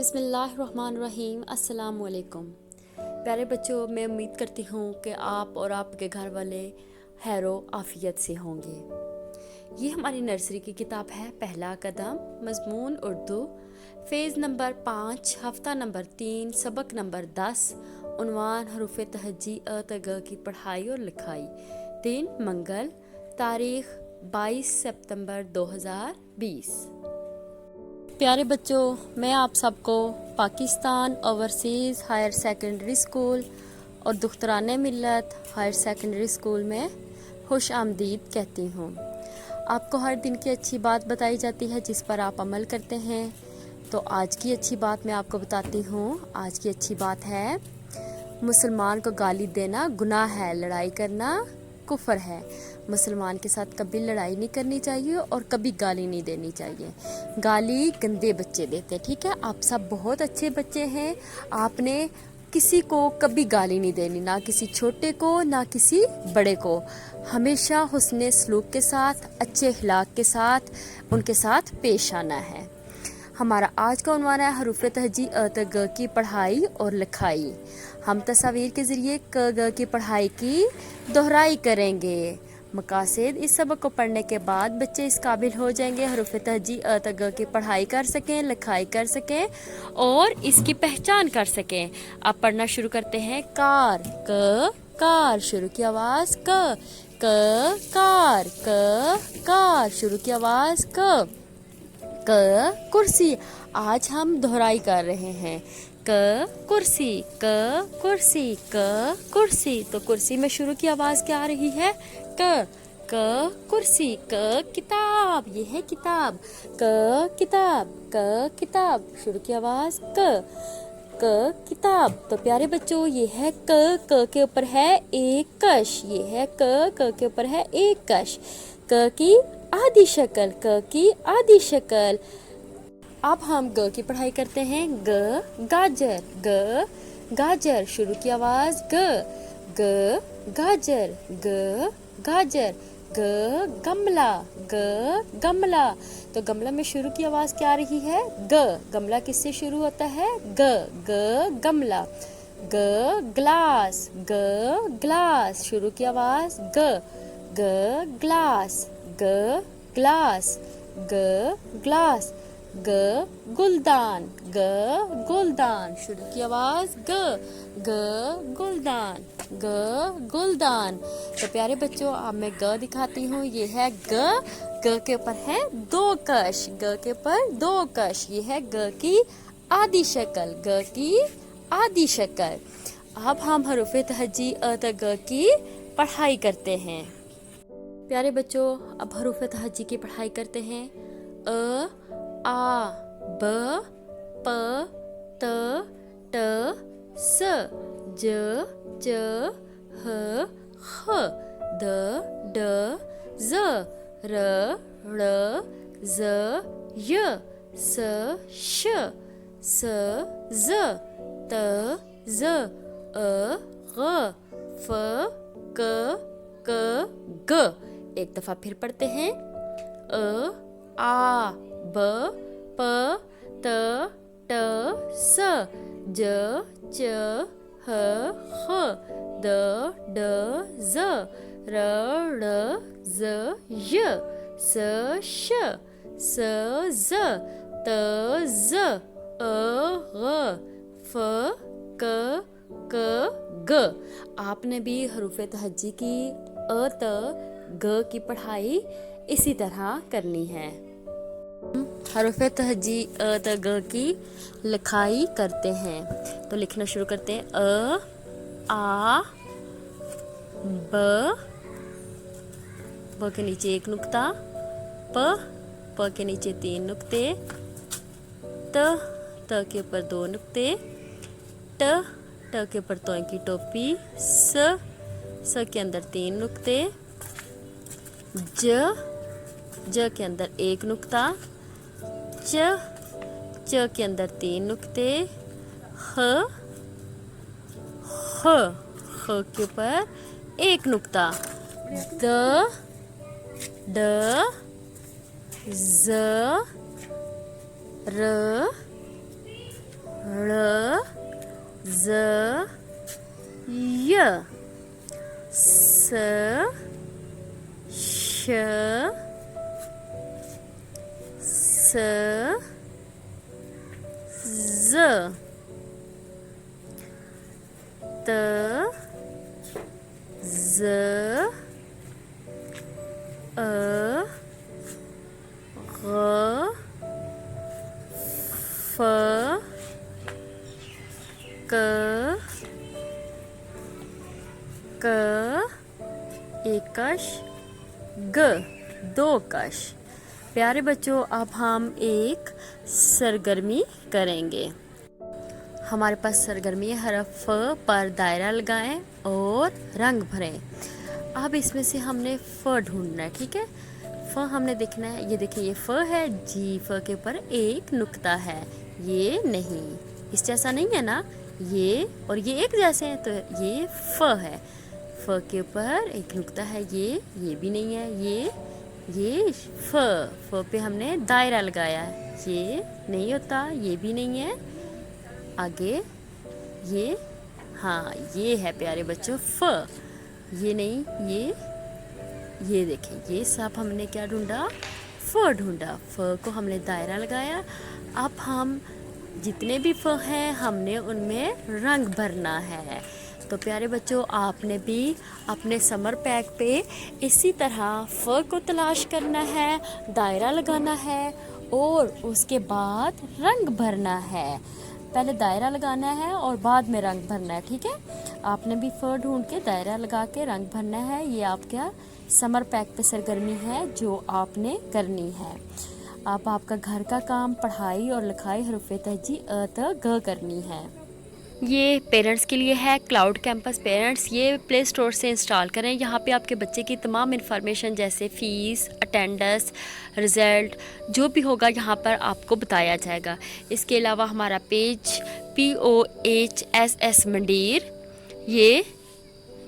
बिस्मिल्लाहिर्रहमानिर्रहीम। अस्सलाम वालेकुम। प्यारे बच्चों, मैं उम्मीद करती हूँ कि आप और आपके घर वाले खैरो आफियत से होंगे। ये हमारी नर्सरी की किताब है पहला कदम, मज़मून उर्दू, फ़ेज़ नंबर 5, हफ्ता नंबर 3, सबक नंबर 10, उन्वान हरूफ तहज्जी अ त ग की पढ़ाई और लिखाई। दिन मंगल, तारीख़ 22 सितंबर 2020। प्यारे बच्चों, मैं आप सबको Pakistan overseas higher secondary school और दुख्तराने मिल्लत हायर सेकेंडरी स्कूल में खुश आमदीद कहती हूँ। आपको हर दिन की अच्छी बात बताई जाती है जिस पर आप अमल करते हैं। तो आज की अच्छी बात मैं आपको बताती हूँ। आज की अच्छी बात है, मुसलमान को गाली देना गुनाह है, लड़ाई करना कुफर है। मुसलमान के साथ कभी लड़ाई नहीं करनी चाहिए और कभी गाली नहीं देनी चाहिए। गाली गंदे बच्चे देते, ठीक है। आप सब बहुत अच्छे बच्चे हैं, आपने किसी को कभी गाली नहीं देनी, ना किसी छोटे को ना किसी बड़े को। हमेशा हुस्ने सलूक के साथ, अच्छे अखलाक के साथ उनके साथ पेश आना है। हमारा आज का उन्वान है हरूफ तहज्जी अ त ग की पढ़ाई और लिखाई। हम तस्वीर के ज़रिए क ग की पढ़ाई की दोहराई करेंगे। मकासद, इस सबक को पढ़ने के बाद बच्चे इस काबिल हो जाएंगे हरूफ तहज्जी अ त ग की पढ़ाई कर सकें, लिखाई कर सकें और इसकी पहचान कर सकें। अब पढ़ना शुरू करते हैं। कार, क कार, शुरू की आवाज़ क कार, कार, शुरू की आवाज़ क कुर्सी। आज हम दोहराई कर रहे हैं। कुर्सी, कुर्सी, कुर्सी। तो कुर्सी में शुरू की आवाज़ क्या आ रही है? कुर्सी। किताब, ये है किताब। किताब, किताब, शुरू की आवाज़ किताब। तो प्यारे बच्चों, ये है क के ऊपर है एक कश, ये है क के ऊपर है एक कश। क की आधी शक्ल, क की आधी शक्ल। अब हम ग की पढ़ाई करते हैं। गाजर, गाजर, शुरू की आवाज़ गाजर, गाजर। गमला, गमला। तो गमला में शुरू की आवाज़ क्या आ रही है? गमला किससे शुरू होता है? गमला। ग्लास, ग्लास, शुरू की आवाज़ ग्लास, ग्लास, ग्लास। गुलदान, गुलदान, शुरू की आवाज़ गुलदान, गुलदान। तो प्यारे बच्चों, अब मैं ग दिखाती हूँ। ये है ग के ऊपर है दो कश, ग के ऊपर दो कश। ये है ग की आधी शक्ल, ग की आधी शक्ल। अब हम हरूफ तहज्जी अ त ग की पढ़ाई करते हैं। प्यारे बच्चों, अब हरूफ तहज्जी की पढ़ाई करते हैं। आ, ब, प, त, ट, स, ज, च, ह, ख, द, ड, ज़, र, ड़, ज़, य, स, श, स, ज़, त, ज़, अ, ग, फ, क, ग। एक दफ़ा फिर पढ़ते हैं। आ, ब, प, त, ट, स, ज, च, ह, ख, द, ड, ज़, र, ड़, ज़, य, स, श, स, ज़, त, ज़, अ, ग, फ, क, ग। आपने भी हरूफ तहज्जी की अ त ग की पढ़ाई इसी तरह करनी है। हरूफ तहज्जी अ त ग की लिखाई करते हैं। तो लिखना शुरू करते हैं। आ, ब के नीचे एक नुक्ता, प के नीचे 3 नुक्ते, त के ऊपर 2 नुक्ते, ट के ऊपर तोय की टोपी, स के अंदर 3 नुक्ते, ज के अंदर 1 नुक्ता, च के अंदर 3 नुक्ते, ह के ऊपर 1 नुक्ता, द, ड, ज़, र, स श स ज त ज अ ग फ क एक कश ग, दो कश। प्यारे बच्चों, अब हम एक सरगर्मी करेंगे। हमारे पास सरगर्मी है, हरफ फ पर दायरा लगाएं और रंग भरें। अब इसमें से हमने फ ढूंढना है, ठीक है। फ हमने देखना है, ये देखिए ये फ है जी, फ के ऊपर एक नुक्ता है, ये नहीं, इस जैसा नहीं है ना, ये और ये एक जैसे हैं, तो ये फ है। फ के ऊपर एक नुक्ता है, ये भी नहीं है, ये फ पे हमने दायरा लगाया है, ये नहीं होता, ये भी नहीं है। आगे ये, हाँ ये है प्यारे बच्चों फ, ये नहीं, ये देखें, ये सब हमने क्या ढूंढा, फ ढूंढा। फ को हमने दायरा लगाया। अब हम जितने भी फ हैं हमने उनमें रंग भरना है। तो प्यारे बच्चों, आपने भी अपने समर पैक पे इसी तरह फ को तलाश करना है, दायरा लगाना है और उसके बाद रंग भरना है। पहले दायरा लगाना है और बाद में रंग भरना है, ठीक है। आपने भी फ ढूंढ के दायरा लगा के रंग भरना है। ये आपका समर पैक पे सरगर्मी है जो आपने करनी है। अब आपका घर का काम, पढ़ाई और लिखाई हरूफ तहजी अ त ग करनी है। ये पेरेंट्स के लिए है, क्लाउड कैंपस पेरेंट्स, ये प्ले स्टोर से इंस्टॉल करें। यहाँ पे आपके बच्चे की तमाम इन्फॉर्मेशन जैसे फ़ीस, अटेंडेंस, रिज़ल्ट जो भी होगा यहाँ पर आपको बताया जाएगा। इसके अलावा हमारा पेज POHSS मंडीर, ये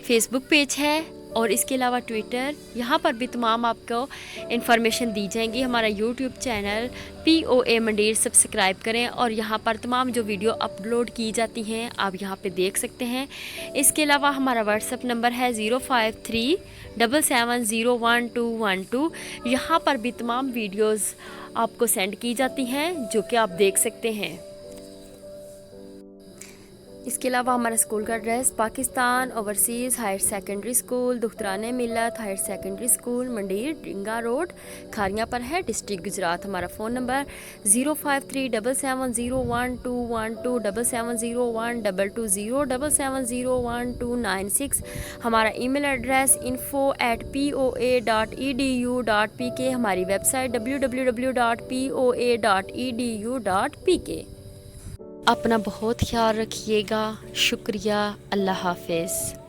फेसबुक पेज है और इसके अलावा ट्विटर, यहाँ पर भी तमाम आपको इन्फॉर्मेशन दी जाएंगी। हमारा यूट्यूब चैनल POA मंडीर सब्सक्राइब करें और यहाँ पर तमाम जो वीडियो अपलोड की जाती हैं आप यहाँ पे देख सकते हैं। इसके अलावा हमारा व्हाट्सएप नंबर है 05377701212। यहाँ पर भी तमाम वीडियोज़ आपको सेंड की जाती हैं जो कि आप देख सकते हैं। इसके अलावा हमारा स्कूल का address Pakistan overseas higher secondary school, दुख्तरान मिल्लत हायर सेकेंडरी स्कूल, मंडीर, डिंगा रोड, खारियाँ पर है, डिस्ट्रिक्ट गुजरात। हमारा फ़ोन नंबर 05377012127701220 77012296। हमारा ईमेल एड्रेस info@poa.edu.pk। हमारी वेबसाइट www.poa.edu.pk। अपना बहुत ख्याल रखिएगा। शुक्रिया। अल्लाह हाफ़िज़।